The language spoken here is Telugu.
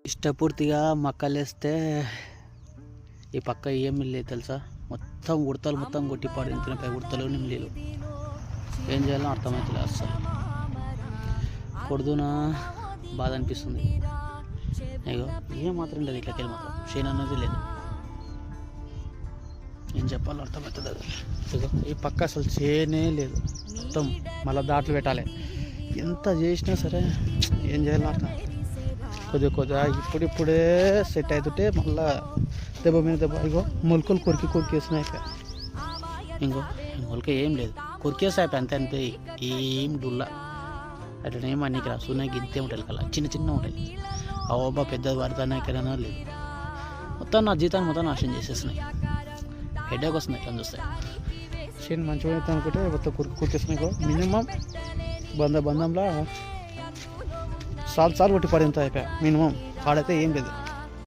ఇష్టపూర్తిగా మక్కలేస్తే ఈ పక్క ఏం లేదు తెలుసా, మొత్తం ఉడతలు మొత్తం కొట్టి పాడించినపై ఉడతలు నిమ్మలీలు. ఏం చేయాలో అర్థమవుతుంది అస్సలు. కొడుదున బాధ అనిపిస్తుంది. అయ్యో ఏం మాత్రం లేదు, ఇట్లకెళ్ళి మాత్రం షేన్ అన్నది లేదు. ఏం చెప్పాలో అర్థమవుతుంది అది. ఇగో ఈ పక్క అసలు చేనే లేదు, మొత్తం మళ్ళీ దాట్లు పెట్టాలి. ఎంత చేసినా సరే ఏం చేయాలో అర్థం. కొద్దిగా ఇప్పుడిప్పుడే సెట్ అవుతుంటే మళ్ళా దెబ్బ మీద దెబ్బ. ఇగో మొలకలు కొరికేస్తున్నాయి. ఇంకో మొలక ఏం లేదు, కొరికేస్తాయి అంతే అంతే. ఏం డుల్లా అట్లా ఏం అన్నికి రా సూనాయి గింతే ఉంటాయి కదా, చిన్న ఉంటాయి. అవబ్బా పెద్దది పడతానైనా లేదు. మొత్తం నా జీతాన్ని మొత్తం నాశనం చేసేస్తున్నాయి. హెడేక్ వస్తుంది ఇట్లా చూస్తాయి. షేన్ మంచిగా అయితే అనుకుంటే మొత్తం కురికేస్తున్నాయి. మినిమం బంధంలా సార్లు కొట్టి పడింత అయిపోయా మినిమం. ఆడైతే ఏం లేదు.